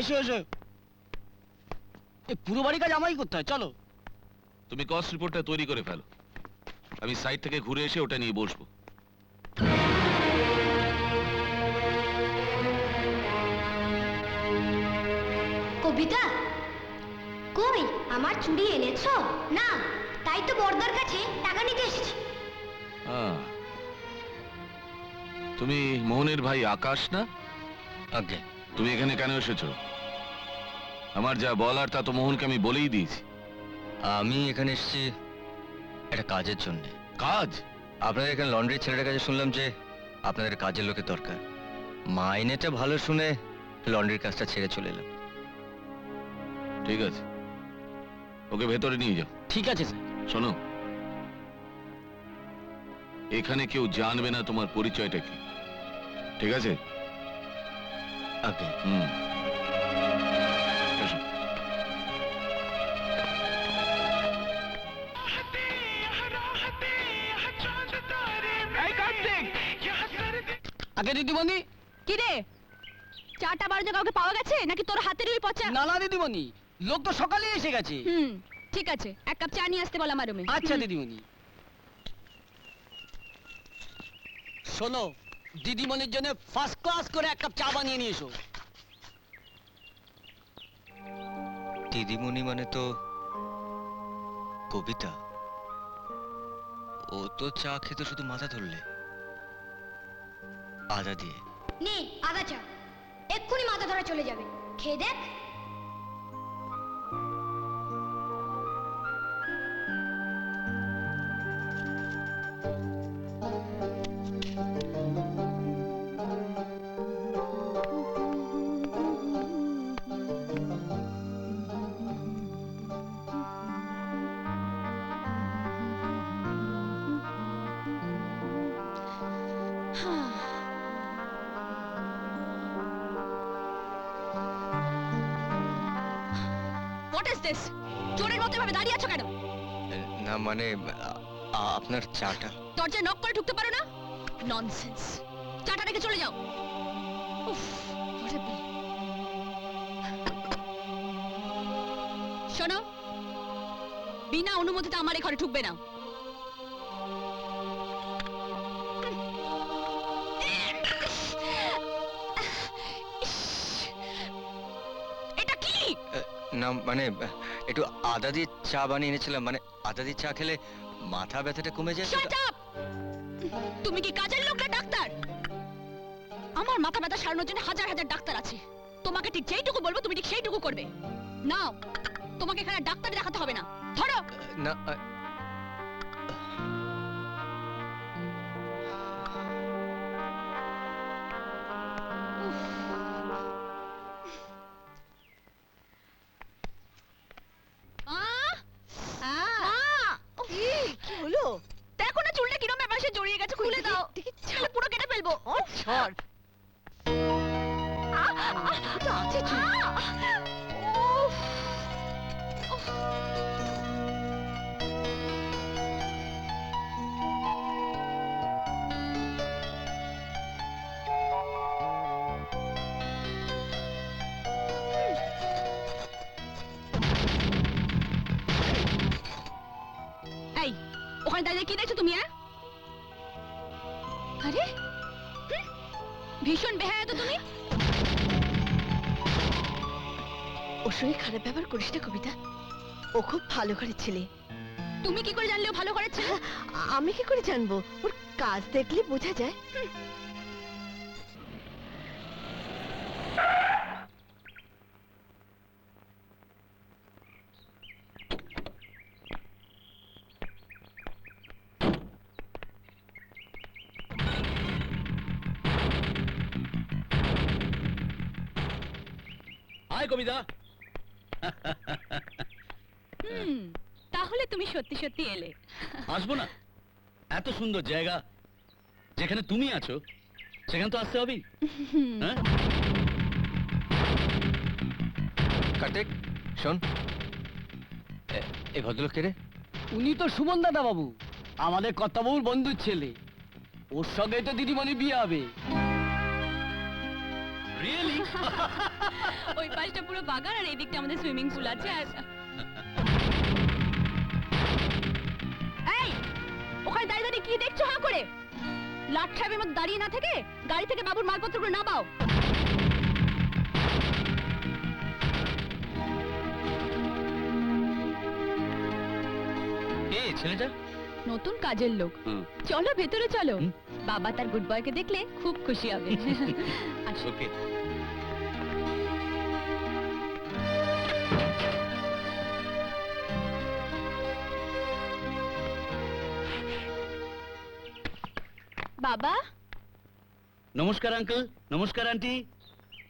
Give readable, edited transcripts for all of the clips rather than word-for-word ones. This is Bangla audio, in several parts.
এসো এসো, এই পুরো বাড়ি কাজ আমারই করতে হয়, চলো। তুমি কস্ট রিপোর্টটা তৈরি করে ফেলো, আমি সাইট থেকে ঘুরে এসে ওটা নিয়ে বসবো। কবিতা, কই আমার চুড়ি এনেছো? না, তাই তো বর্দার কাছে টাকা নিতে এসেছি। তুমি মোহনের ভাই আকাশ না? আগে তুমি এখানে কেন এসেছো? আমার যা বলার তা তো মোহনকে আমি বলেই দিয়েছি। আমি এখানে এসেছি একটা কাজের জন্য। কাজ? আপনাদের এখানে লন্ড্রির ছেলেটার কাছে শুনলাম যে আপনাদের কাজের লোকের দরকার। মাইনেটা ভালো শুনে লন্ড্রির কাজটা ছেড়ে চলে এলাম। ঠিক আছে, ওকে ভেতরে নিয়ে যাও। ঠিক আছে স্যার। শোনো, এখানে কেউ জানবে না তোমার পরিচয়টা কি, ঠিক আছে? আগে এসো। আগে দিদিমণি। কি রে, চারটা বারোটা কাউকে পাওয়া গেছে নাকি তোর হাতের ওই পচা? না না দিদিমণি, লোক তো সকালেই এসে গেছে। ঠিক আছে, এক কাপ চা নিয়ে আসতে বল আমার রুমে। আচ্ছা দিদিমণি। শোনো, দিদিমণির জন্য ফার্স্ট ক্লাস করে এক কাপ চা বানিয়ে নিয়ে এসো। দিদিমণি মানে তো কবিতা। ও তো চা খেতে শুধু মাথা ধরলে, আদা দিয়ে। নে আদা চা, এক্ষুনি মাথা ধরে চলে যাবে। খেয়ে দেখ। What is this? চোরের মতো ভাবে দাঁড়িয়ে আছো কেন? না মানে আপনার চাটা। দরজায় নক করে ঢুকতে পারো না? ননসেন্স। চাটা রেখে চলে যাও। উফ, horrible। শোনো, বিনা অনুমতিতে আমার এই ঘরে ঢুকবে না। এটা কি? না মানে একটু আদা দিয়ে চা বানিয়ে এনেছিলাম, মানে আদা দিয়ে চা খেলে মাথা ব্যথাটা কমে যায়। Shut up! তুমি কি কাজের লোক না ডাক্তার? আমার মাথা ব্যথা সারানোর জন্য হাজার হাজার ডাক্তার আছে। তোমাকে ঠিক যেইটুকু বলবো তুমি ঠিক সেইটুকু করবে। নাও, তোমাকে এখানে ডাক্তার দেখাতে হবে না। ধরো। না কি হলো? দেখো না চুলটা কিরম ব্যাপারে জড়িয়ে গেছে। খুলে দাও, পুরো কেটে ফেলবো। ছাড়। আছে চুল। এই, ওখানে দাঁড়িয়ে কি দেখছো তুমি? আরে ভীষণ বেহায়া তো তুমি। ওর সঙ্গে খারাপ ব্যবহার করিস না কবিতা, ও খুব ভালো ঘরের ছেলে। তুমি কি করে জানলে ও ভালো ঘরের ছেলে? আমি কি করে জানবো? ওর কাজ দেখলে বোঝা যায়। আয় কবিতা। তাহলে তুমি সত্যি সত্যি এলে। আসবো না? এত সুন্দর জায়গা, যেখানে তুমি আছো সেখানে তো আসতে হবেই। হ্যাঁ, কার্তিক শোন, এই ভদ্রলোক কে রে? উনি তো সুমন দাদা বাবু, আমাদের কর্তাবাবুর বন্ধুর ছেলে। ওর সঙ্গে তো দিদিমণি বিয়ে হবে। রিয়েলি? ও ওই পাশটা পুরো বাগান আর এই দিকটা আমাদের সুইমিং পুল আছে আর এই ওখানে দাঁড়িয়ে দাঁড়িয়ে কি দেখছো হা করে লাট সাহেবের মতো দাঁড়িয়ে না থেকে গাড়ি থেকে বাবুর মালপত্রগুলো নামাও। কে ছেলেটা? নতুন কাজের লোক। হুম। চলো ভেতরে চলো, হুম। বাবা তার গুড বয়কে দেখলে খুব খুশি হবে। আসো। ওকে। বাবা নমস্কার আঙ্কেল, নমস্কার আন্টি।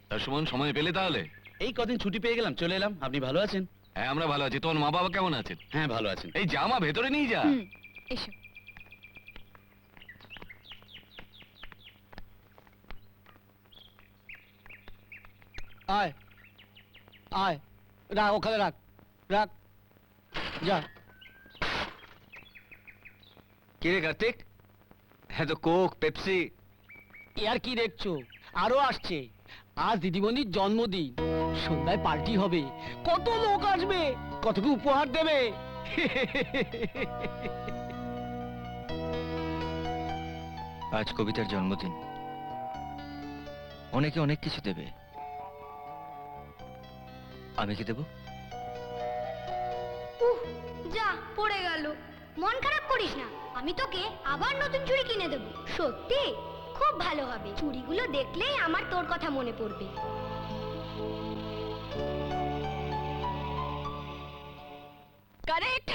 তার সুমন সময় পেলে তাহলে? এই কদিন ছুটি পেয়ে গেলাম, চলে এলাম। আপনি ভালো আছেন? হ্যাঁ আমরা ভালো আছি, তোমার মা বাবা কেমন আছেন? হ্যাঁ ভালো আছেন। এই জামা ভেতরে নিয়ে যা। হুম, এসো। আয় আয়, রাখ ওখানে, রাখ রাখ, যা। কি রে কার্তিক, হ্যাঁ তো কোক পেপসি। এ আর কি দেখছো, আরো আসছে। আজ দিদিমণির জন্মদিন, সন্ধ্যায় পার্টি হবে, কত লোক আসবে, কত কি উপহার দেবে। আজ কবিতার জন্মদিন, অনেকে অনেক কিছু দেবে, আমি কি দেব? উহ, যা পড়ে গেল। মন খারাপ করিস না, আমি তোকে আবার নতুন চুড়ি কিনে দেবো। সত্যি খুব ভালো হবে, চুড়িগুলো দেখলেই আমার তোর কথা মনে পড়বে। কারেক্ট।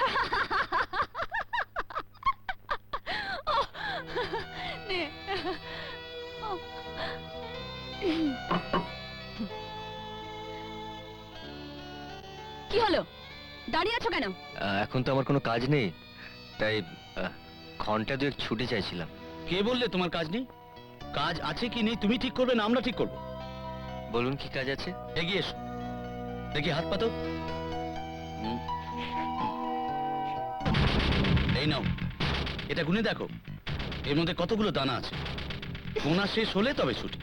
নে। কি হলো, দাঁড়িয়ে আছো কেন? এখন তো আমার কোনো কাজ নেই, তাই ঘন্টা দুয়েক ছুটি চাইছিলাম। কে বললে তোমার কাজ নেই? কাজ আছে কি নেই তুমি ঠিক করবে না আমরা ঠিক করবো? বলুন কি কাজ আছে? এগিয়ে এসো, দেখি হাত পাতো। হুম। এই নাও, এটা গুনে দেখো, এর মধ্যে কতগুলো দানা আছে। গোনা শেষ হলে তবে ছুটি।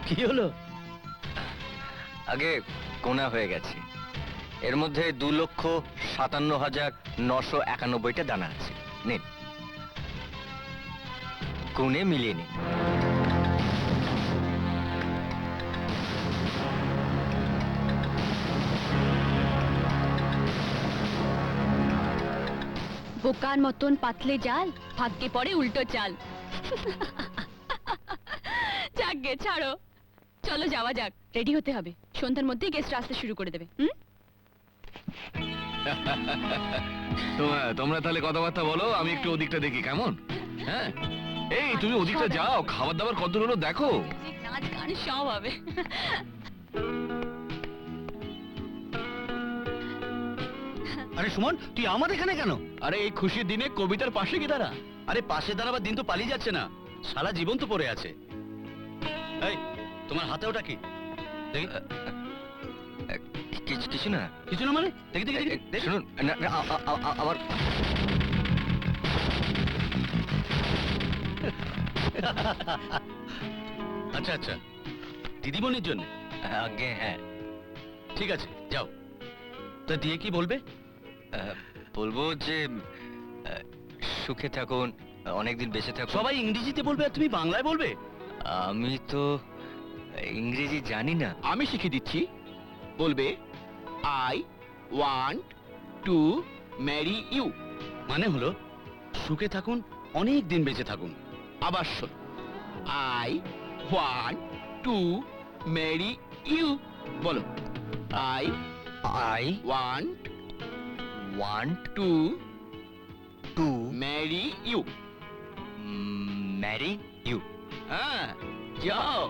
কি হলো? আগে গোনা হয়ে গেছে, এর মধ্যে 2,57,991টা দানা আছে। নিন, গুনে মিলিয়ে নিন। বোকার মতন পাতলে জাল, ভাগ্যে পড়ে উল্টো চাল। যাকগে ছাড়ো, চলো যাওয়া যাক, রেডি হতে হবে, সন্ধ্যার মধ্যেই গেস্ট আসতে শুরু করে দেবে। হুম? তোমরা তাহলে কথাবার্তা বলো, আমি একটু ওদিকটা দেখি কেমন। হ্যাঁ এই তুমি ওদিকটা যাও, খাবার দাবার কত হলো দেখো। মিউজিক, নাচ গান সব হবে। আরে সুমন, তুই আমার এখানে কেন? আরে এই খুশির দিনে কবিতার পাশে কি দাঁড়া। আরে পাশে দাঁড়াবার দিন তো পালিয়ে যাচ্ছে না, সারা জীবন তো পড়ে আছে। এই তোমার হাতে ওটা কি দেখি? কিছু না। কিছু না মানে? দেখি দেখি দেখি, দেখি। শুনুন না, না, আমার আচ্ছা আচ্ছা, দিদিমণির জন্য। আগে হ্যাঁ, ঠিক আছে যাও, তা দিয়ে কি বলবে? বলবো যে সুখে থাকুন, অনেকদিন বেঁচে থাকুন। সবাই ইংরেজিতে বলবে আর তুমি বাংলায় বলবে? আমি তো ইংরেজি জানি না। আমি শিখিয়ে দিচ্ছি, বলবে I want to marry you. মানে হলো সুখে থাকুন, অনেক দিন বেঁচে থাকুন। আবার শোন, I want to marry you. বলো, I I want want to to marry you. Marry you. হ্যাঁ, যাও।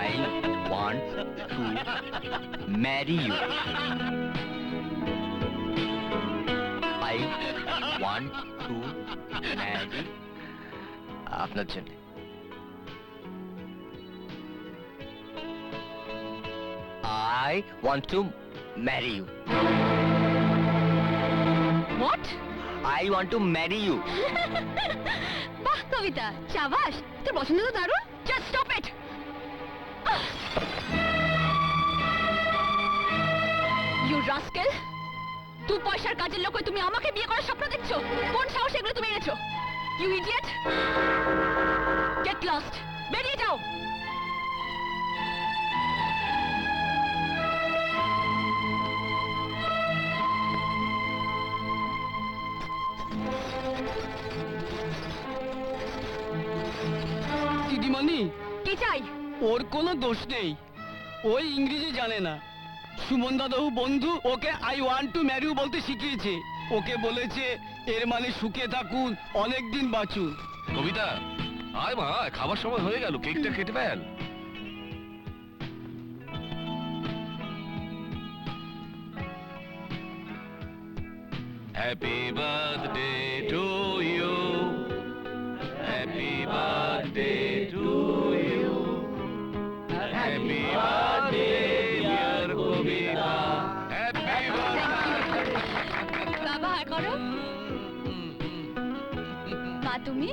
I want to marry you. I want to marry আপনার জন্য। I want to marry you. I want to marry you. বাহ কবিতা, শাবাশ, তোর পছন্দ তো দারুণ। Just stop it. You rascal, তুই পয়সার কাজের লোক হয়ে তুমি আমাকে বিয়ে করার স্বপ্ন দেখছো? কোন সাহস এগুলো তুমি এনেছো? ইউ ইডিয়েট, গেট লস্ট, বেরিয়ে যাও। দিদিমণি, কি চাই? ওর কোনো দোষ নেই, ওই ইংরেজি জানে না। সুমন দাদাও বন্ধু ওকে I want to marry you বলতে শিখিয়েছে। ওকে বলেছে এর মানে সুখে থাকুন, অনেক দিন বাঁচুন। কবিতা, আয় মা, খাবার সময় হয়ে গেল, কেকটা কেটে ফেল। Happy birthday to you, happy birthday to you, happy birthday dear Kabita, happy birthday. ব্যবহার করো। মা তুমি